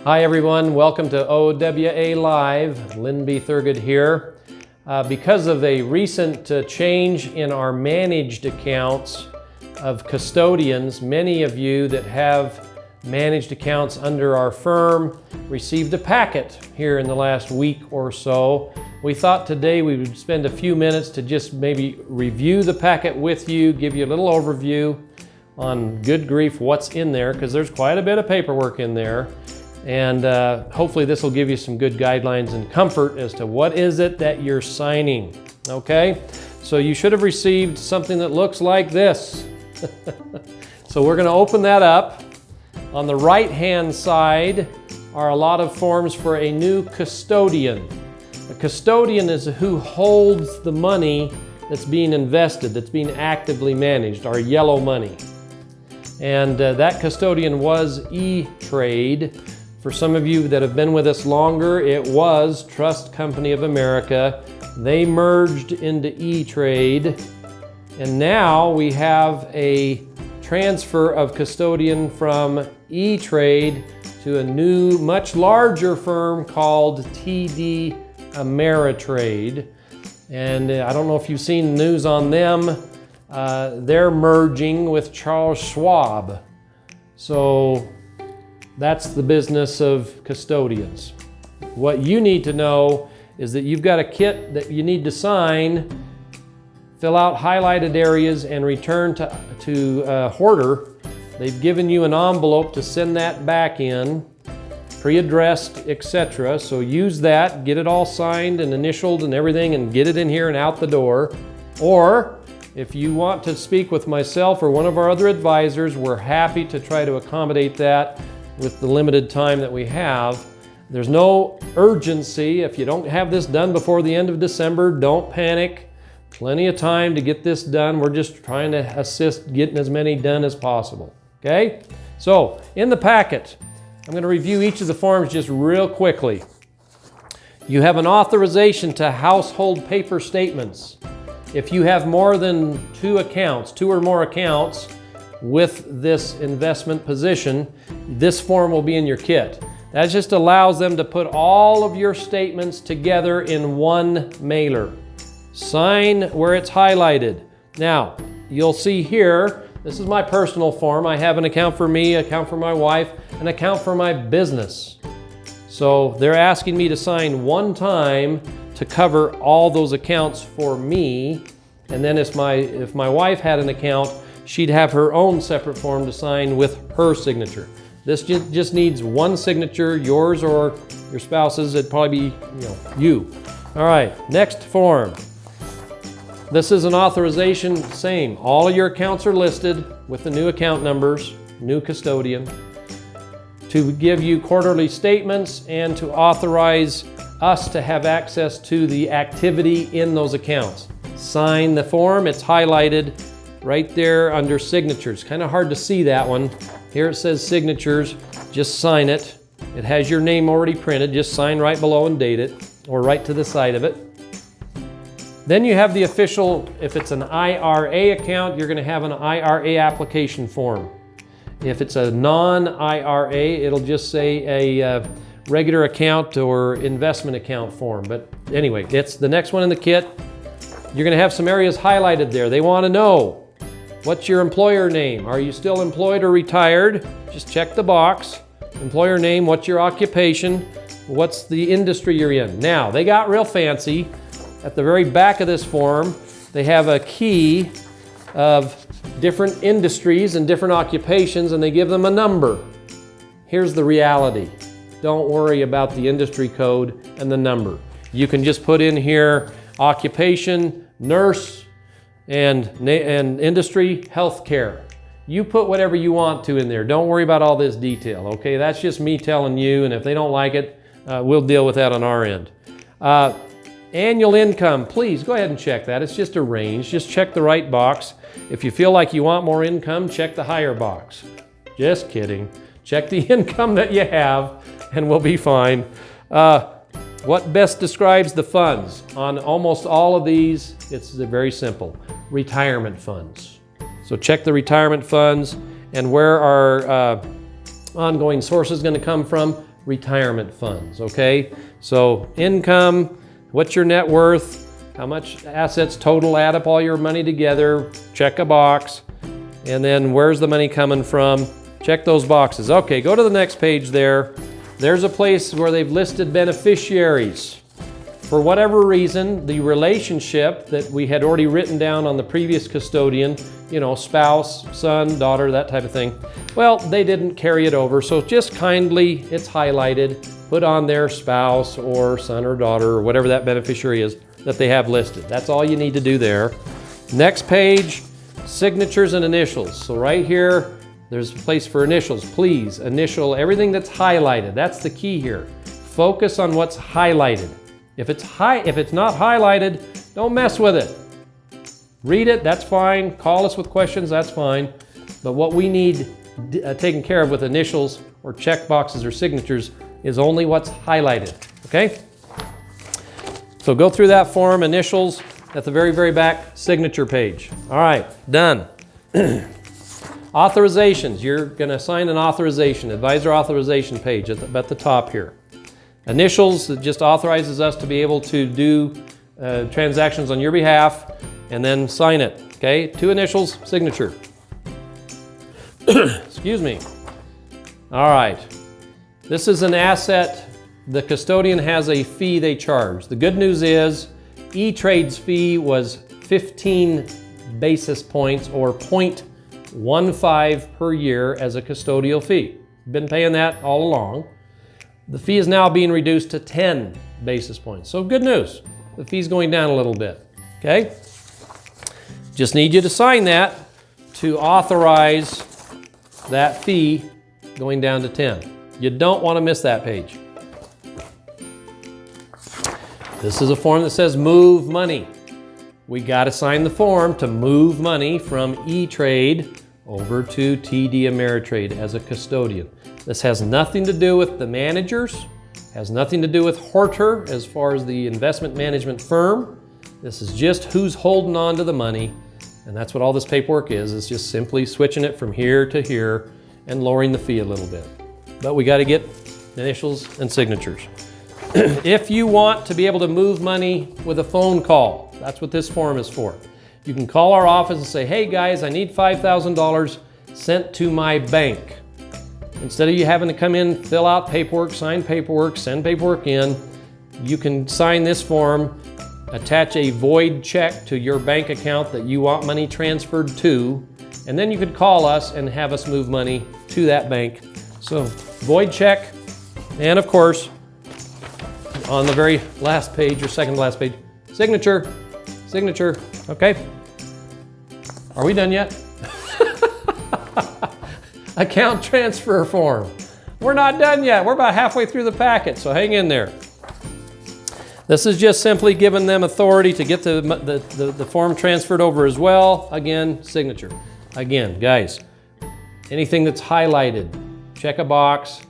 Hi everyone, welcome to OWA Live. Lynn Thurgood here. Because of a recent change in our managed accounts of custodians, many of you that have managed accounts under our firm received a packet here in the last week or so. We thought today we would spend a few minutes to just maybe review the packet with you, give you a little overview on good grief what's in there, because there's quite a bit of paperwork in there. And hopefully this will give you some good guidelines and comfort as to what is it that you're signing, okay? So you should have received something that looks like this. So we're gonna open that up. On the right-hand side are a lot of forms for a new custodian. A custodian is who holds the money that's being invested, that's being actively managed, our yellow money. And that custodian was E-Trade. For some of you that have been with us longer, it was Trust Company of America. They merged into E-Trade, and now we have a transfer of custodian from E-Trade to a new, much larger firm called TD Ameritrade. And I don't know if you've seen news on them. They're merging with Charles Schwab. So that's the business of custodians. What you need to know is that you've got a kit that you need to sign, fill out highlighted areas, and return to Hoarder. They've given you an envelope to send that back in, pre-addressed, etc. So use that, get it all signed and initialed and everything, and get it in here and out the door. Or if you want to speak with myself or one of our other advisors, we're happy to try to accommodate that with the limited time that we have. There's no urgency. If you don't have this done before the end of December, don't panic. Plenty of time to get this done. We're just trying to assist getting as many done as possible, okay? So in the packet, I'm going to review each of the forms just real quickly. You have an authorization to household paper statements. If you have more than two or more accounts with this investment position, this form will be in your kit. That just allows them to put all of your statements together in one mailer. Sign where it's highlighted. Now, you'll see here, this is my personal form. I have an account for me, an account for my wife, an account for my business. So they're asking me to sign one time to cover all those accounts for me. And then if my wife had an account, she'd have her own separate form to sign with her signature. This just needs one signature, yours or your spouse's. It'd probably be you. All right, next form. This is an authorization, same. All of your accounts are listed with the new account numbers, new custodian, to give you quarterly statements and to authorize us to have access to the activity in those accounts. Sign the form, it's highlighted right there under signatures. Kind of hard to see that one. Here it says signatures, just sign it. It has your name already printed, just sign right below and date it, or right to the side of it. Then you have the official, if it's an IRA account, you're gonna have an IRA application form. If it's a non-IRA, it'll just say a regular account or investment account form. But anyway, it's the next one in the kit. You're gonna have some areas highlighted there. They wanna know, what's your employer name? Are you still employed or retired? Just check the box. Employer name, what's your occupation? What's the industry you're in? Now, they got real fancy. At the very back of this form, they have a key of different industries and different occupations, and they give them a number. Here's the reality. Don't worry about the industry code and the number. You can just put in here occupation, nurse, and industry, healthcare. You put whatever you want to in there. Don't worry about all this detail, okay? That's just me telling you, and if they don't like it, we'll deal with that on our end. Annual income, please go ahead and check that. It's just a range. Just check the right box. If you feel like you want more income, check the higher box. Just kidding. Check the income that you have, and we'll be fine. What best describes the funds? On almost all of these, it's very simple. Retirement funds. So check the retirement funds, and where our ongoing source is going to come from. retirement funds, okay? So income, what's your net worth, how much assets total, add up all your money together, check a box, and then where's the money coming from? Check those boxes. Okay, go to the next page there. There's a place where they've listed beneficiaries. For whatever reason, the relationship that we had already written down on the previous custodian, you know, spouse, son, daughter, that type of thing, well, they didn't carry it over. So just kindly, it's highlighted, put on their spouse or son or daughter or whatever that beneficiary is that they have listed. That's all you need to do there. Next page, signatures and initials. So right here, there's a place for initials. Please initial everything that's highlighted. That's the key here. Focus on what's highlighted. If it's not highlighted, don't mess with it. Read it, that's fine. Call us with questions, that's fine. But what we need taken care of with initials or check boxes or signatures is only what's highlighted, okay? So go through that form, initials, at the very, very back, signature page. All right, done. Authorizations, you're gonna sign an authorization, advisor authorization page at the top here. Initials, that just authorizes us to be able to do transactions on your behalf, and then sign it, okay? 2 initials, signature. Excuse me. All right, this is an asset. The custodian has a fee they charge. The good news is E-Trade's fee was 15 basis points or 0.15 per year as a custodial fee. Been paying that all along. The fee is now being reduced to 10 basis points. So good news, the fee's going down a little bit, okay? Just need you to sign that to authorize that fee going down to 10. You don't want to miss that page. This is a form that says move money. We got to sign the form to move money from E-Trade over to TD Ameritrade as a custodian. This has nothing to do with the managers, has nothing to do with Horter as far as the investment management firm. This is just who's holding on to the money, and that's what all this paperwork is. It's just simply switching it from here to here and lowering the fee a little bit. But we got to get initials and signatures. If you want to be able to move money with a phone call, that's what this form is for. You can call our office and say, hey guys, I need $5,000 sent to my bank. Instead of you having to come in, fill out paperwork, sign paperwork, send paperwork in, you can sign this form, attach a void check to your bank account that you want money transferred to, and then you could call us and have us move money to that bank. So void check, and of course, on the very last page or second to last page, signature, signature, okay? Are we done yet? Account transfer form. We're not done yet. We're about halfway through the packet, so hang in there. This is just simply giving them authority to get the form transferred over as well. Again, signature. Again, guys, anything that's highlighted, check a box.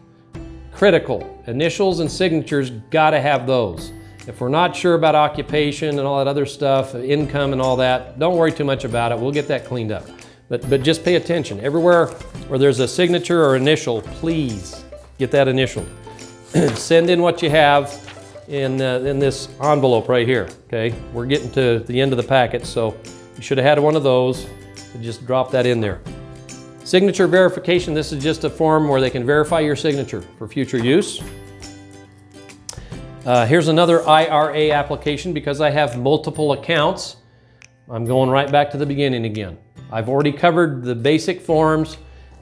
Critical. Initials and signatures, gotta have those. If we're not sure about occupation and all that other stuff, income and all that, don't worry too much about it. We'll get that cleaned up. But just pay attention. Everywhere where there's a signature or initial, please get that initial. Send in what you have in this envelope right here, okay? We're getting to the end of the packet, so you should have had one of those. So just drop that in there. Signature verification, this is just a form where they can verify your signature for future use. Here's another IRA application. Because I have multiple accounts, I'm going right back to the beginning again. I've already covered the basic forms.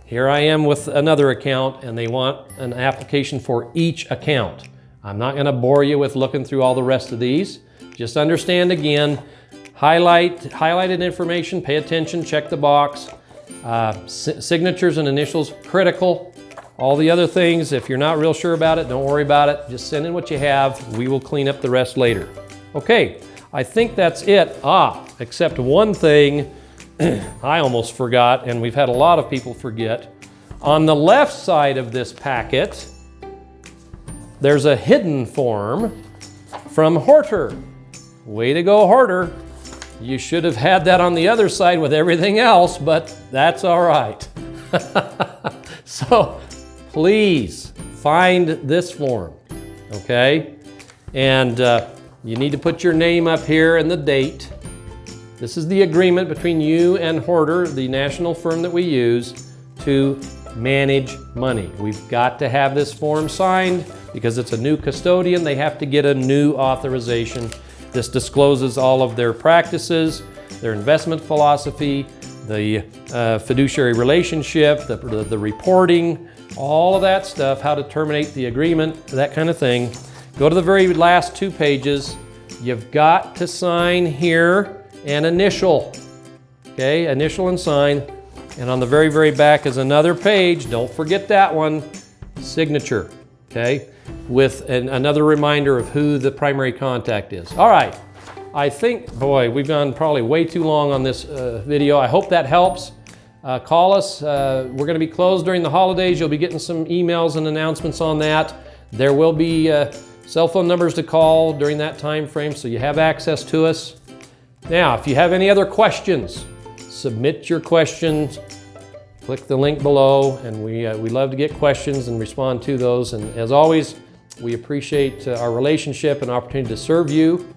Here I am with another account, and they want an application for each account. I'm not going to bore you with looking through all the rest of these. Just understand again, highlighted information, pay attention, check the box. Signatures and initials, critical. All the other things, if you're not real sure about it, don't worry about it. Just send in what you have. We will clean up the rest later. Okay, I think that's it. Except one thing I almost forgot, and we've had a lot of people forget. On the left side of this packet, there's a hidden form from Horter. Way to go, Horter. You should have had that on the other side with everything else, but that's all right. So please find this form, okay? And you need to put your name up here and the date. This is the agreement between you and Hoarder, the national firm that we use to manage money. We've got to have this form signed because it's a new custodian. They have to get a new authorization. This discloses all of their practices, their investment philosophy, the fiduciary relationship, the reporting, all of that stuff, how to terminate the agreement, that kind of thing. Go to the very last 2 pages. You've got to sign here and initial, okay? Initial and sign. And on the very, very back is another page. Don't forget that one. Signature, okay? With another reminder of who the primary contact is. All right. I think, boy, we've gone probably way too long on this video. I hope that helps. Call us. We're going to be closed during the holidays. You'll be getting some emails and announcements on that. There will be cell phone numbers to call during that time frame, so you have access to us. Now, if you have any other questions, submit your questions. Click the link below, and we love to get questions and respond to those. And as always, we appreciate our relationship and opportunity to serve you.